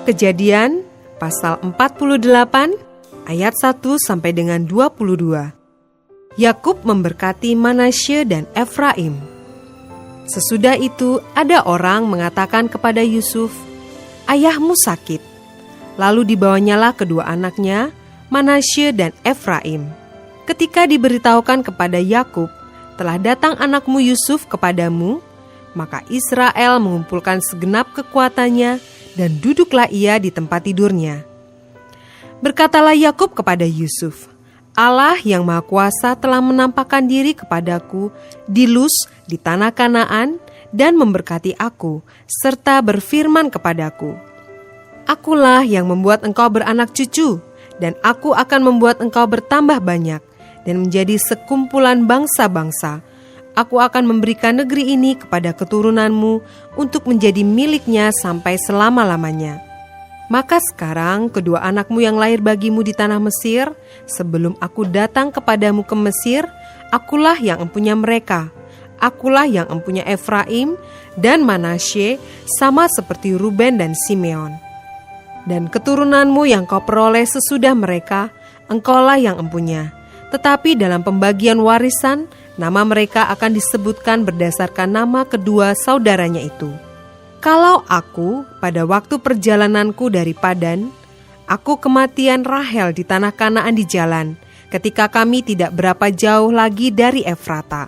Kejadian pasal 48 ayat 1 sampai dengan 22. Yakub memberkati Manasye dan Efraim. Sesudah itu ada orang mengatakan kepada Yusuf, "Ayahmu sakit." Lalu dibawanyalah kedua anaknya, Manasye dan Efraim. Ketika diberitahukan kepada Yakub, "Telah datang anakmu Yusuf kepadamu," maka Israel mengumpulkan segenap kekuatannya dan duduklah ia di tempat tidurnya. Berkatalah Yakub kepada Yusuf, "Allah yang Maha Kuasa telah menampakkan diri kepadaku di Luz di tanah Kanaan dan memberkati aku, serta berfirman kepadaku, 'Akulah yang membuat engkau beranak cucu, dan aku akan membuat engkau bertambah banyak dan menjadi sekumpulan bangsa-bangsa. Aku akan memberikan negeri ini kepada keturunanmu untuk menjadi miliknya sampai selama-lamanya.' Maka sekarang kedua anakmu yang lahir bagimu di tanah Mesir, sebelum aku datang kepadamu ke Mesir, akulah yang empunya mereka. Akulah yang empunya Efraim dan Manasye, sama seperti Ruben dan Simeon. Dan keturunanmu yang kau peroleh sesudah mereka, engkaulah yang empunya. Tetapi dalam pembagian warisan, nama mereka akan disebutkan berdasarkan nama kedua saudaranya itu. Kalau aku pada waktu perjalananku dari Padan, aku kematian Rahel di tanah Kanaan di jalan, ketika kami tidak berapa jauh lagi dari Efrata,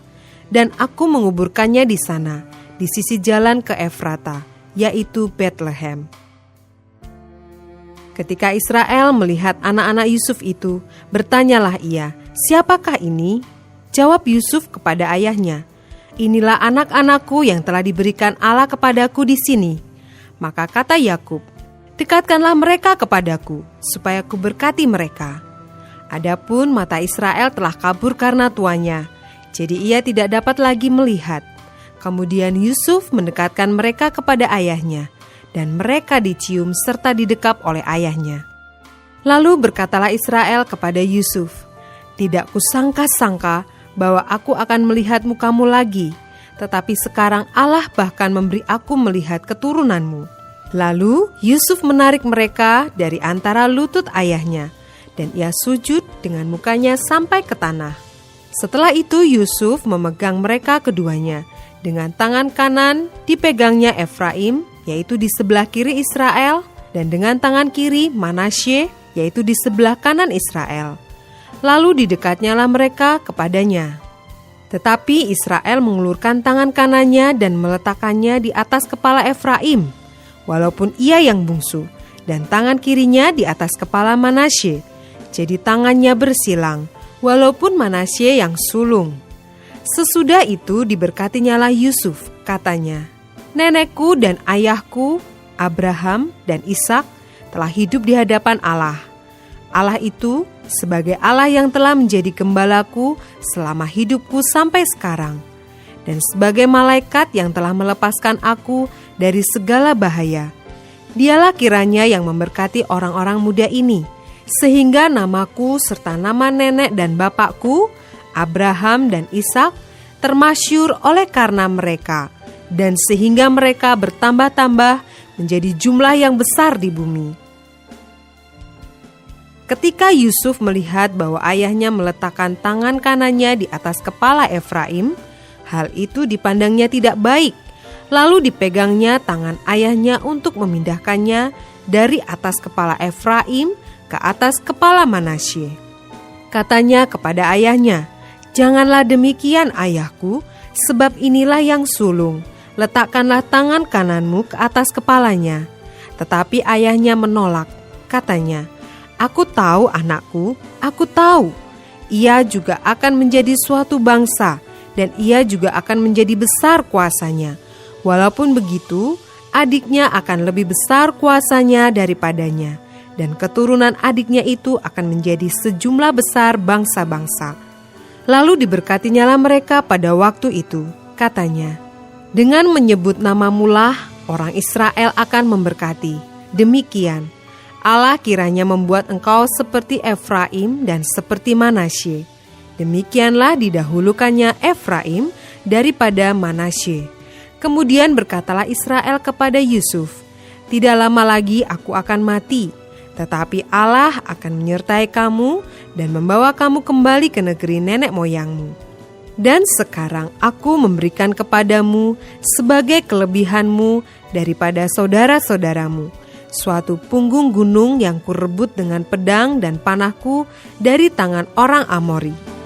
dan aku menguburkannya di sana, di sisi jalan ke Efrata, yaitu Betlehem." Ketika Israel melihat anak-anak Yusuf itu, bertanyalah ia, "Siapakah ini?" Jawab Yusuf kepada ayahnya, "Inilah anak-anakku yang telah diberikan Allah kepadaku di sini." Maka kata Yakub, "Dekatkanlah mereka kepadaku, supaya ku berkati mereka." Adapun mata Israel telah kabur karena tuanya, jadi ia tidak dapat lagi melihat. Kemudian Yusuf mendekatkan mereka kepada ayahnya, dan mereka dicium serta didekap oleh ayahnya. Lalu berkatalah Israel kepada Yusuf, "Tidak kusangka-sangka bahwa aku akan melihat mukamu lagi, tetapi sekarang Allah bahkan memberi aku melihat keturunanmu." Lalu Yusuf menarik mereka dari antara lutut ayahnya, dan ia sujud dengan mukanya sampai ke tanah. Setelah itu Yusuf memegang mereka keduanya, dengan tangan kanan dipegangnya Efraim, yaitu di sebelah kiri Israel, dan dengan tangan kiri Manasye, yaitu di sebelah kanan Israel. Lalu didekatnyalah mereka kepadanya. Tetapi Israel mengulurkan tangan kanannya dan meletakkannya di atas kepala Efraim, walaupun ia yang bungsu, dan tangan kirinya di atas kepala Manasye. Jadi tangannya bersilang, walaupun Manasye yang sulung. Sesudah itu diberkatinyalah Yusuf, katanya, "Nenekku dan ayahku, Abraham dan Ishak, telah hidup di hadapan Allah. Allah itu sebagai Allah yang telah menjadi gembalaku selama hidupku sampai sekarang, dan sebagai malaikat yang telah melepaskan aku dari segala bahaya. Dialah kiranya yang memberkati orang-orang muda ini, sehingga namaku serta nama nenek dan bapakku, Abraham dan Ishak, termasyhur oleh karena mereka, dan sehingga mereka bertambah-tambah menjadi jumlah yang besar di bumi." Ketika Yusuf melihat bahwa ayahnya meletakkan tangan kanannya di atas kepala Efraim, hal itu dipandangnya tidak baik. Lalu dipegangnya tangan ayahnya untuk memindahkannya dari atas kepala Efraim ke atas kepala Manasye. Katanya kepada ayahnya, "Janganlah demikian ayahku, sebab inilah yang sulung. Letakkanlah tangan kananmu ke atas kepalanya." Tetapi ayahnya menolak. Katanya, "Aku tahu anakku, aku tahu. Ia juga akan menjadi suatu bangsa, dan ia juga akan menjadi besar kuasanya. Walaupun begitu, adiknya akan lebih besar kuasanya daripadanya, dan keturunan adiknya itu akan menjadi sejumlah besar bangsa-bangsa." Lalu diberkatinyalah mereka pada waktu itu. Katanya, "Dengan menyebut namamulah orang Israel akan memberkati. Demikian, Allah kiranya membuat engkau seperti Efraim dan seperti Manasye. Demikianlah didahulukannya Efraim daripada Manasye." Kemudian berkatalah Israel kepada Yusuf, Tidak lama lagi aku akan mati, tetapi Allah akan menyertai kamu dan membawa kamu kembali ke negeri nenek moyangmu. Dan sekarang aku memberikan kepadamu sebagai kelebihanmu daripada saudara-saudaramu, suatu punggung gunung yang kurebut dengan pedang dan panahku dari tangan orang Amori.